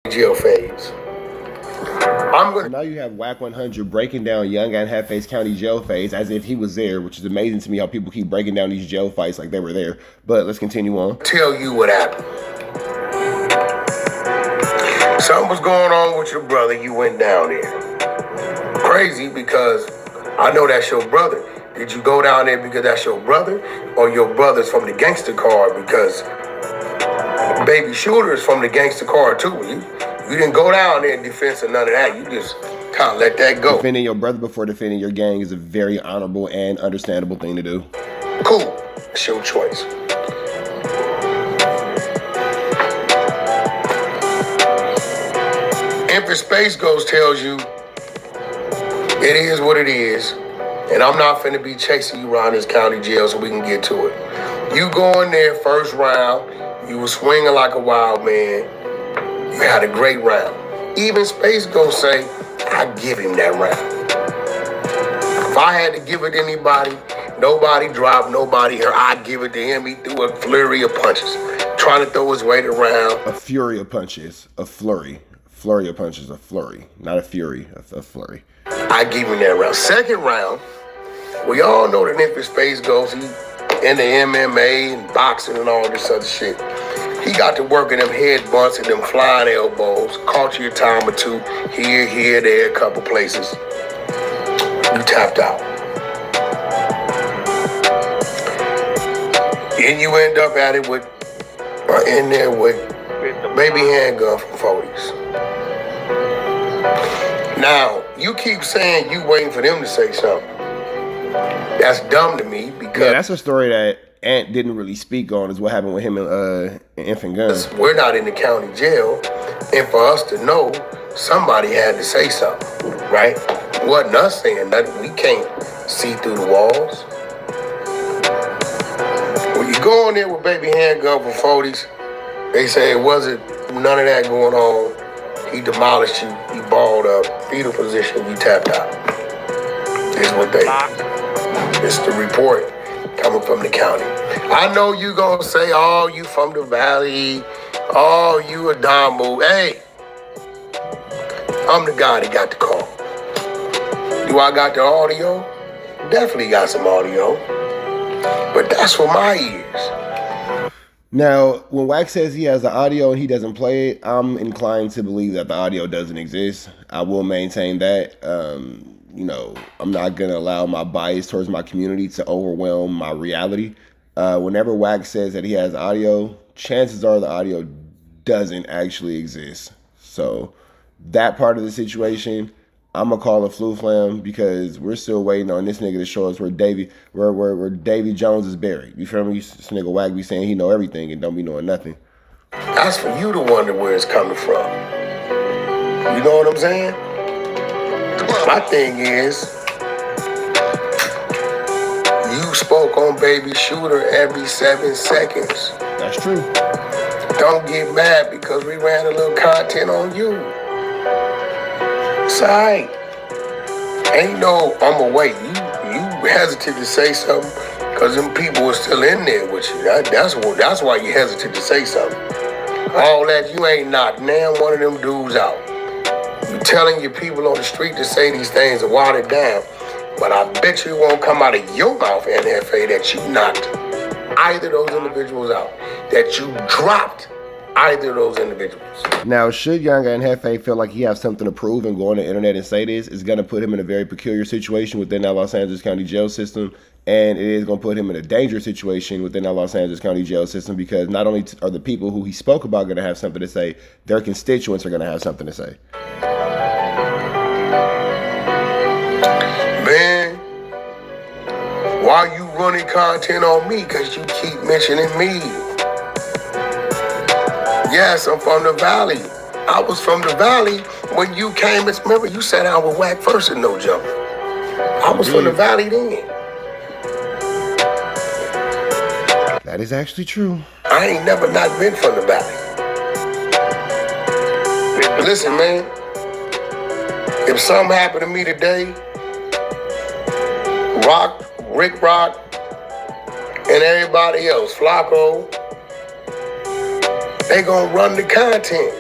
jail phase. So now you have WACK100 breaking down Young and Hefe's county jail phase as if he was there, which is amazing to me how people keep breaking down these jail fights like they were there. But let's continue on. Tell you what happened. Something was going on with your brother. You went down there. Crazy because I know that's your brother. Did you go down there because that's your brother, or your brother's from the gangster card? Because baby shooter is from the gangster card too. You didn't go down there in defense of none of that. You just kind of let that go. Defending your brother before defending your gang is a very honorable and understandable thing to do. Cool. It's your choice. Infinite Space Ghost tells you it is what it is, and I'm not finna be chasing you around this county jail so we can get to it. You go in there first round, you were swinging like a wild man. You had a great round. Even Space Ghost say, I give him that round. If I had to give it to anybody, nobody dropped, nobody here, I give it to him. He threw a flurry of punches, trying to throw his weight around. A fury of punches, a flurry. Flurry of punches, a flurry. Not a fury, a flurry. I give him that round. Second round, we all know that Infinite Space Ghost, he into MMA and boxing and all this other shit. He got to work in them head butts and them flying elbows. Caught you a time or two, here, there, a couple places. You tapped out. And you end up at it with, in there with baby handgun from 40s. Now, you keep saying you waiting for them to say something. That's dumb to me because... Yeah, that's a story that Ant didn't really speak on, is what happened with him and Infant Gun. We're not in the county jail, and for us to know, somebody had to say something, right? It wasn't us saying nothing. We can't see through the walls. When you go in there with baby handgun for 40s, they say it wasn't none of that going on. He demolished you, you balled up, fetal position, you tapped out. Is what they... It's the report coming from the county. I know you gonna say, oh, you from the valley, oh, you a Damu. Hey, I'm the guy that got the call. Do I got the audio? Definitely got some audio, but that's for my ears. Now, when Wax says he has the audio and he doesn't play it, I'm inclined to believe that the audio doesn't exist. I will maintain that. You know, I'm not going to allow my bias towards my community to overwhelm my reality. Whenever Wax says that he has audio, chances are the audio doesn't actually exist. So that part of the situation, I'm going to call it flu flam, because we're still waiting on this nigga to show us where Davy Jones is buried. You feel me? This nigga Wack be saying he know everything and don't be knowing nothing. That's for you to wonder where it's coming from. You know what I'm saying? My thing is, you spoke on Baby Shooter every 7 seconds. That's true. Don't get mad because we ran a little content on you. It's all right. Ain't no, I'ma wait. You hesitant to say something because them people are still in there with you. That's why you hesitant to say something. All that, you ain't knocked now one of them dudes out. You telling your people on the street to say these things and water it down, but I bet you it won't come out of your mouth, NFA, that you knocked either of those individuals out, that you dropped either of those individuals. Now, should Younger and Hefe feel like he has something to prove and go on the internet and say this, it's going to put him in a very peculiar situation within that Los Angeles County jail system, and it is going to put him in a dangerous situation within that Los Angeles County jail system, because not only are the people who he spoke about going to have something to say, their constituents are going to have something to say. Man, why you running content on me? Because you keep mentioning me. Yes, I'm from the Valley. I was from the Valley when you came. Remember, you sat down with Wack first and No Jump. I was from the Valley then. That is actually true. I ain't never not been from the Valley. Listen, man. If something happened to me today, Rick Rock, and everybody else, Flacco, they gonna run the content.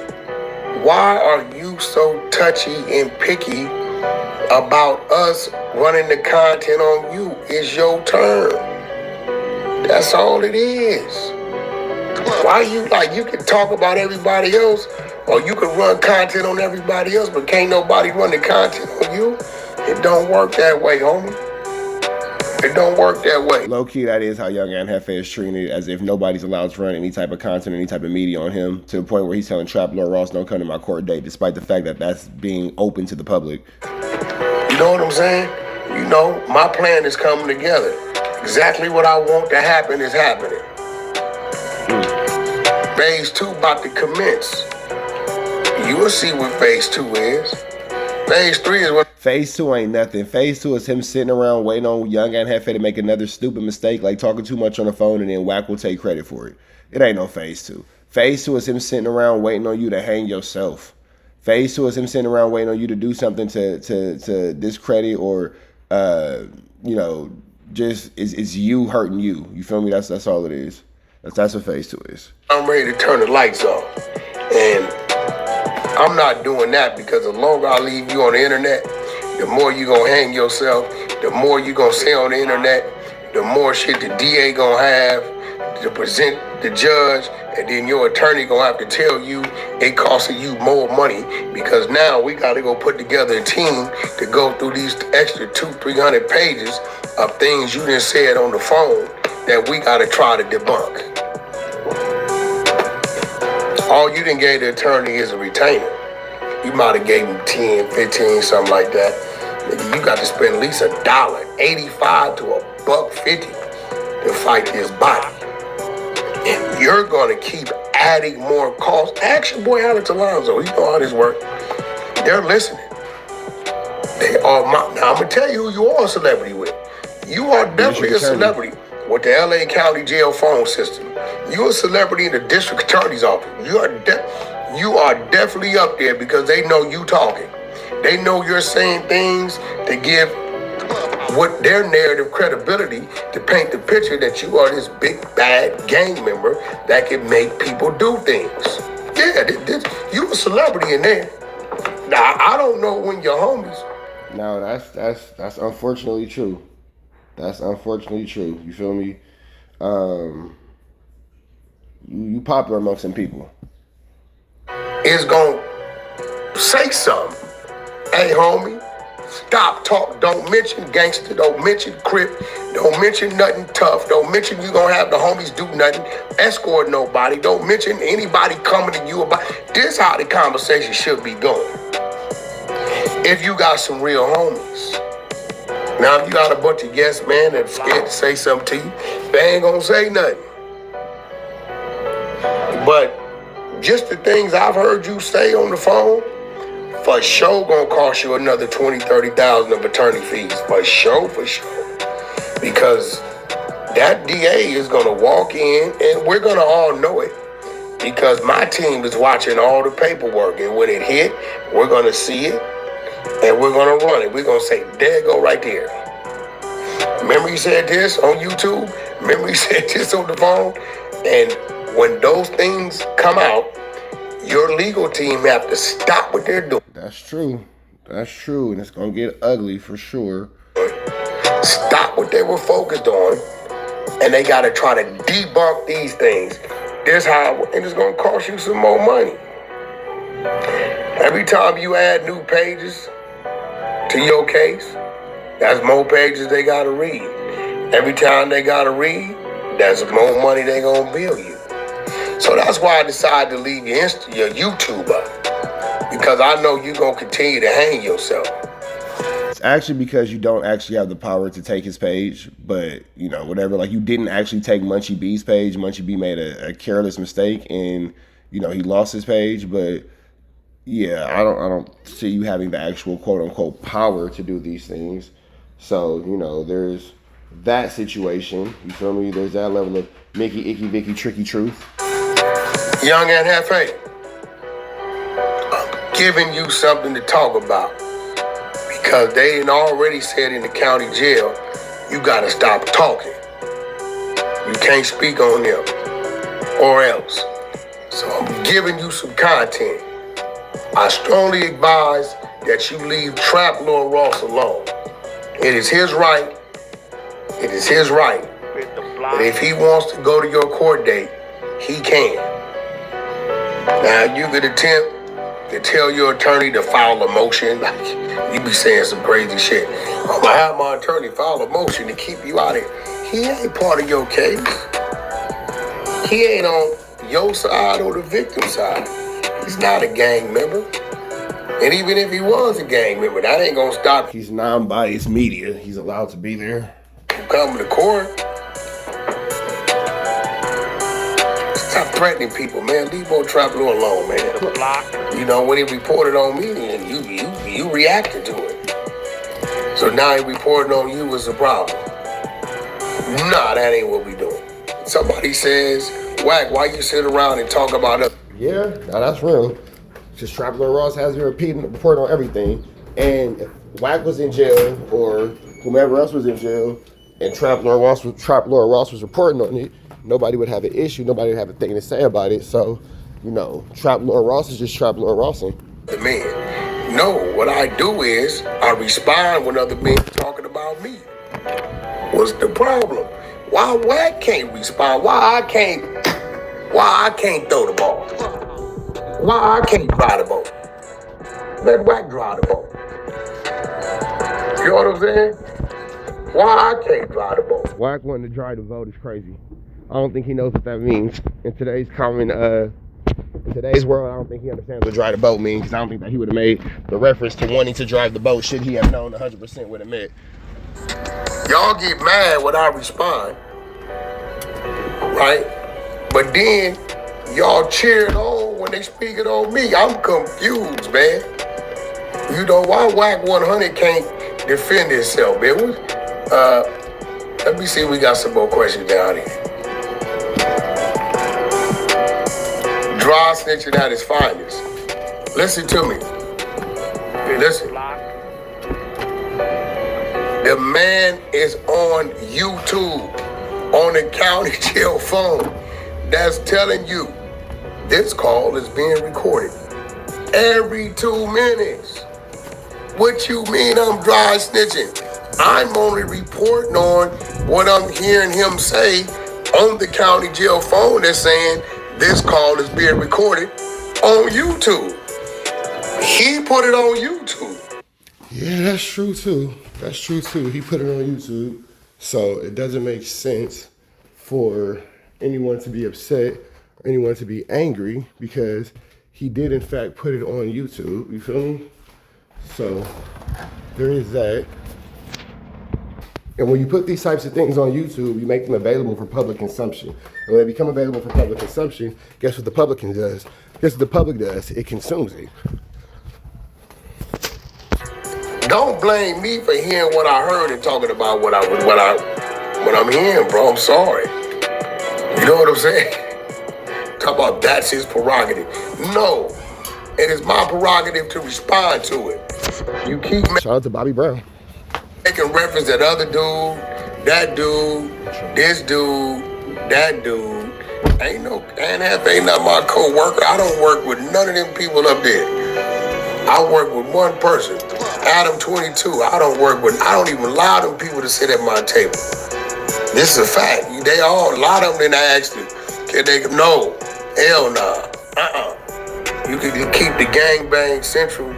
Why are you so touchy and picky about us running the content on you? It's your turn. That's all it is. Why you you can talk about everybody else, or you can run content on everybody else, but can't nobody run the content on you? It don't work that way, homie. It don't work that way. Low key, that is how Young and Hefe is treated, as if nobody's allowed to run any type of content, any type of media on him, to the point where he's telling Trap Lord Ross, don't come to my court date, despite the fact that that's being open to the public. You know what I'm saying? You know, my plan is coming together. Exactly what I want to happen is happening. Phase 2 about to commence. You will see what phase 2 is. Phase 3 is what... Phase 2 ain't nothing. Phase 2 is him sitting around waiting on Young and Hefe to make another stupid mistake, like talking too much on the phone, and then Wack will take credit for it. It ain't no phase 2. Phase 2 is him sitting around waiting on you to hang yourself. Phase 2 is him sitting around waiting on you to do something to discredit or, you know, just is you hurting you. You feel me? That's all it is. That's what phase 2 is. I'm ready to turn the lights off. And I'm not doing that, because the longer I leave you on the internet, the more you gonna hang yourself, the more you gonna say on the internet, the more shit the DA gonna have to present the judge, and then your attorney gonna have to tell you it costing you more money, because now we gotta go put together a team to go through these extra 200-300 pages of things you done said on the phone that we gotta try to debunk. All you done gave the attorney is a retainer. You might have gave him 10, 15, something like that. You got to spend at least $1.85 to $1.50 to fight this body. And you're gonna keep adding more costs. Ask your boy Alex Alonso. He know how this works. They're listening. They are now I'm gonna tell you who you are a celebrity with. You are definitely a celebrity with the LA County Jail phone system. You're a celebrity in the district attorney's office. You are definitely up there, because they know you talking. They know you're saying things to give what their narrative credibility, to paint the picture that you are this big bad gang member that can make people do things. Yeah, you a celebrity in there. Now I don't know when your homies. No, that's unfortunately true. That's unfortunately true. You feel me? You popular amongst some people. Is gonna say something. Hey, homie, stop talk. Don't mention gangster. Don't mention crip. Don't mention nothing tough. Don't mention you gonna have the homies do nothing. Escort nobody. Don't mention anybody coming to you about. This how the conversation should be going. If you got some real homies. Now, if you got a bunch of yes men that's scared to say something to you, they ain't gonna say nothing. But just the things I've heard you say on the phone, for sure gonna cost you another $20,000, $30,000 of attorney fees. For sure. Because that DA is gonna walk in, and we're gonna all know it, because my team is watching all the paperwork, and when it hit, we're gonna see it, and we're gonna run it. We're gonna say, there it go right there. Remember you said this on YouTube? Remember you said this on the phone? And when those things come out, your legal team have to stop what they're doing. That's true. That's true. And it's going to get ugly for sure. Stop what they were focused on. And they got to try to debunk these things. This how, and it's going to cost you some more money. Every time you add new pages to your case, that's more pages they got to read. Every time they got to read, that's more money they going to bill you. So that's why I decided to leave your YouTube up, because I know you're going to continue to hang yourself. It's actually because you don't actually have the power to take his page, but, you know, whatever. Like, you didn't actually take Munchie B's page. Munchie B made a careless mistake, and, you know, he lost his page. But, yeah, I don't see you having the actual quote-unquote power to do these things. So, you know, there's that situation. You feel me? There's that level of Mickey, Icky, Vicky, Tricky Truth. Young and Hefe, I'm giving you something to talk about, because they done already said in the county jail, you gotta stop talking. You can't speak on them or else. So I'm giving you some content. I strongly advise that you leave Trap Lord Ross alone. It is his right. It is his right. And if he wants to go to your court date, he can. Now, you could attempt to tell your attorney to file a motion. Like, you be saying some crazy shit. I'm gonna have my attorney file a motion to keep you out of it. He ain't part of your case. He ain't on your side or the victim's side. He's not a gang member. And even if he was a gang member, that ain't gonna stop. He's non-biased media. He's allowed to be there. Coming to court. Stop threatening people, man. Leave old Trap Lord alone, man. You know, when he reported on me, and you reacted to it. So now he reporting on you was a problem. Nah, that ain't what we doing. Somebody says, Wack, why you sit around and talk about it? Yeah, now that's real. Just Trap Lord Ross has been reporting on everything. And if Wack was in jail or whomever else was in jail and Trap Lord Ross was reporting on it, nobody would have an issue. Nobody would have a thing to say about it. So, you know, Trap Lord Ross is just Trap Lord Rossing. The man. No, what I do is I respond when other men talking about me. What's the problem? Why Wack can't respond? Why I can't throw the ball? Why I can't drive the boat? Let Wack drive the boat. You know what I'm saying? Why I can't drive the boat? Wack wanting to drive the vote is crazy. I don't think he knows what that means. In today's world, I don't think he understands what drive the boat means, because I don't think that he would have made the reference to wanting to drive the boat should he have known 100% what it meant. Y'all get mad when I respond, right? But then y'all cheering on when they speaking on me. I'm confused, man. You know why WACK100 can't defend itself, man? Let me see if we got some more questions down here. Dry snitching at his finest. Listen to me. Listen. The man is on YouTube, on the county jail phone, that's telling you this call is being recorded every 2 minutes. What you mean I'm dry snitching? I'm only reporting on what I'm hearing him say on the county jail phone that's saying this call is being recorded on YouTube. He put it on YouTube. Yeah, that's true too. That's true too. He put it on YouTube. So it doesn't make sense for anyone to be upset or anyone to be angry, because he did in fact put it on YouTube. You feel me? So there is that. And when you put these types of things on YouTube, you make them available for public consumption. And when they become available for public consumption, guess what the public does? Guess what the public does? It consumes it. Don't blame me for hearing what I heard and talking about what I'm hearing, bro. I'm sorry. You know what I'm saying? Talk about that's his prerogative. No, it is my prerogative to respond to it. You keep Shout out to Bobby Brown. making reference that other dude, that dude, this dude, that dude. Ain't not my co-worker. I don't work with none of them people up there. I work with one person, Adam 22. I don't even allow them people to sit at my table. This is a fact. A lot of them, then I asked them, can they, no, hell nah, You can keep the gangbang central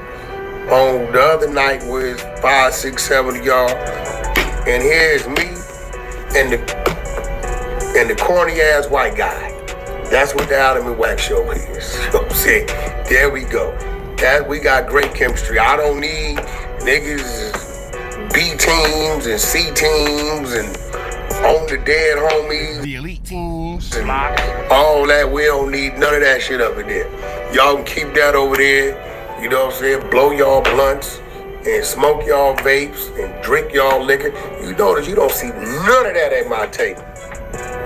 on the other night with 5, 6, 7 of y'all, and here's me and the corny ass white guy. That's what the Adam and Wack show is. You know what I'm saying? There we go. We got great chemistry. I don't need niggas B teams and C teams and on the dead homies, The elite teams. and all that. We don't need none of that shit up in there. Y'all can keep that over there. You know what I'm saying? Blow y'all blunts and smoke y'all vapes and drink y'all liquor. You notice you don't see none of that at my table.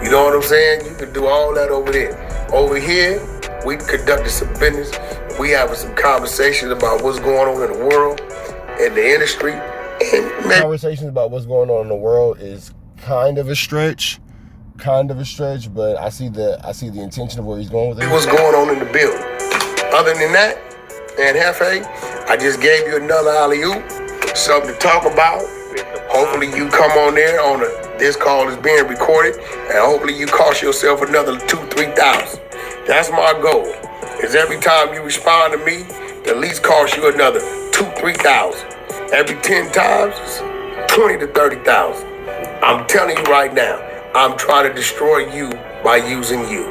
You know what I'm saying? You can do all that over there. Over here, we conducted some business. We having some conversations about what's going on in the world and the industry. And Conversations about what's going on in the world is kind of a stretch, but I see the intention of where he's going with it. what's going on in the building. Other than that, And Hefe, I just gave you another alley-oop, something to talk about. Hopefully you come on there on this call is being recorded, and hopefully you cost yourself another 2,000-3,000. That's my goal. Is every time you respond to me, at least cost you another 2,000-3,000. Every 10 times, it's 20,000 to 30,000. I'm telling you right now, I'm trying to destroy you by using you.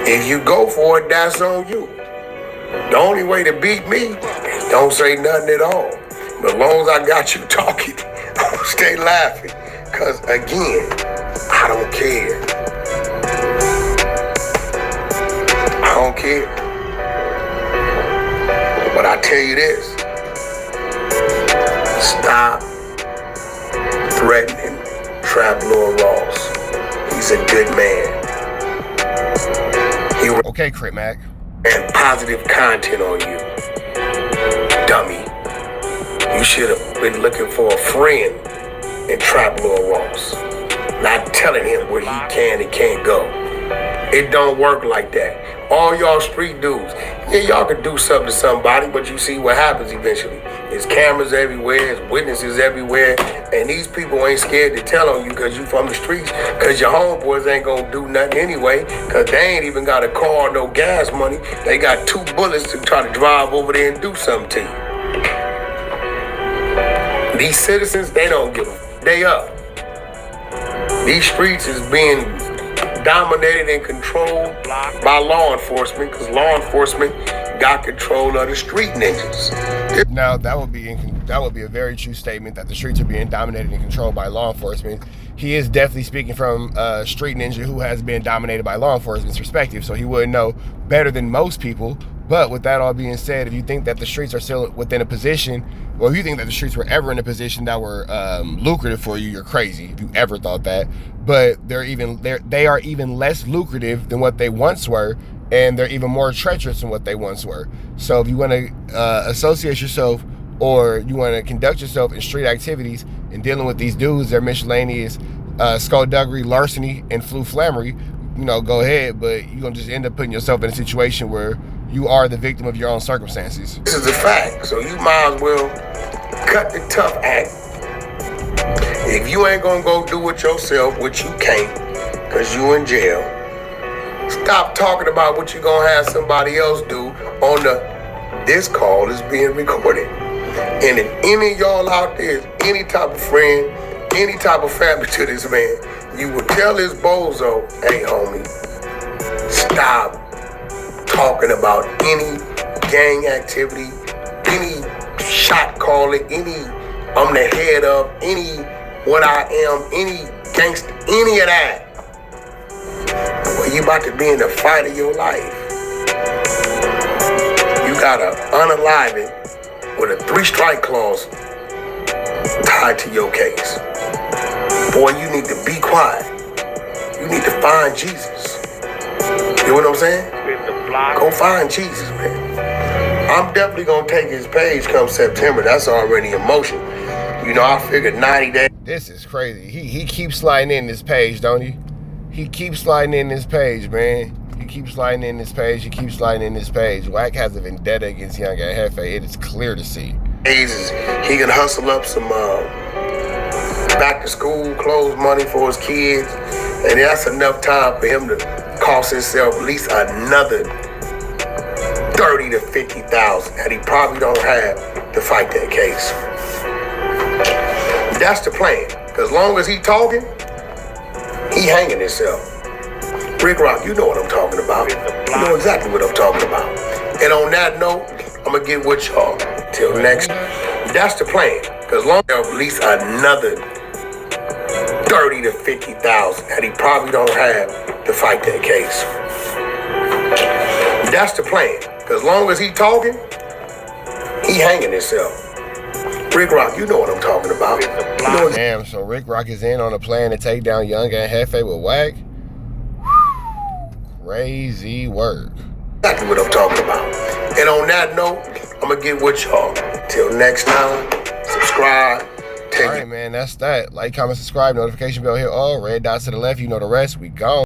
If you go for it, that's on you. The only way to beat me is don't say nothing at all. But as long as I got you talking, I'm gonna stay laughing. Cause again, I don't care. I don't care. But I tell you this, stop threatening Trap Lord Ross. He's a good man. Okay, Crit Mac. And positive content on you. Dummy. You should have been looking for a friend in Trap Lord Ross. Not telling him where he can and can't go. It don't work like that. All y'all street dudes, yeah, y'all can do something to somebody, but you see what happens eventually. There's cameras everywhere, there's witnesses everywhere, and these people ain't scared to tell on you because you from the streets, because your homeboys ain't gonna do nothing anyway, because they ain't even got a car or no gas money. They got 2 bullets to try to drive over there and do something to you. These citizens, they don't give a day up. These streets is being dominated and controlled by law enforcement because law enforcement got control of the street ninjas. Now that would be a very true statement that the streets are being dominated and controlled by law enforcement. He is definitely speaking from a street ninja who has been dominated by law enforcement's perspective, so he would know better than most people. But with that all being said, if you think that the streets are still within a position, or if you think that the streets were ever in a position that were lucrative for you, you're crazy if you ever thought that. But they are even less lucrative than what they once were, and they're even more treacherous than what they once were. So if you want to associate yourself, or you want to conduct yourself in street activities and dealing with these dudes, their miscellaneous skullduggery, larceny, and fluflamery, go ahead, but you're going to just end up putting yourself in a situation where you are the victim of your own circumstances. This is a fact, so you might as well cut the tough act. If you ain't gonna go do it yourself, which you can't, because you in jail, stop talking about what you gonna have somebody else do on this call is being recorded. And if any of y'all out there is any type of friend, any type of family to this man, you will tell this bozo, hey homie, stop talking about any gang activity, any shot calling, any I'm the head of, any what I am, any gangster, any of that. Well, you about to be in the fight of your life. You gotta unalive it with a 3-strike clause tied to your case. Boy, you need to be quiet. You need to find Jesus. You know what I'm saying? Go find Jesus, man. I'm definitely gonna take his page come September. That's already in motion. I figured 90 days. This is crazy. He keeps sliding in this page, don't he? He keeps sliding in this page, man. He keeps sliding in this page. He keeps sliding in this page. WACK has a vendetta against Young and Hefe. It is clear to see. He can hustle up some back to school clothes money for his kids, and that's enough time for him to cost himself at least another 30 to 50,000 that he probably don't have to fight that case. That's the plan. Cause long as he talking, he hanging himself. Rick Rock, you know what I'm talking about. You know exactly what I'm talking about. And on that note, I'm gonna get with y'all till next. That's the plan. Cause long as at least another 30 to 50,000 that he probably don't have to fight that case. That's the plan. Cause long as he talking, he hanging himself. Rick Rock, you know what I'm talking about. Damn, so Rick Rock is in on a plan to take down Young and Hefe with WACK? Crazy work. Exactly what I'm talking about. And on that note, I'm gonna get with y'all. Till next time, subscribe. All right, man, that's that. Like, comment, subscribe, notification bell, hit all. Red dots to the left, you know the rest. We gone.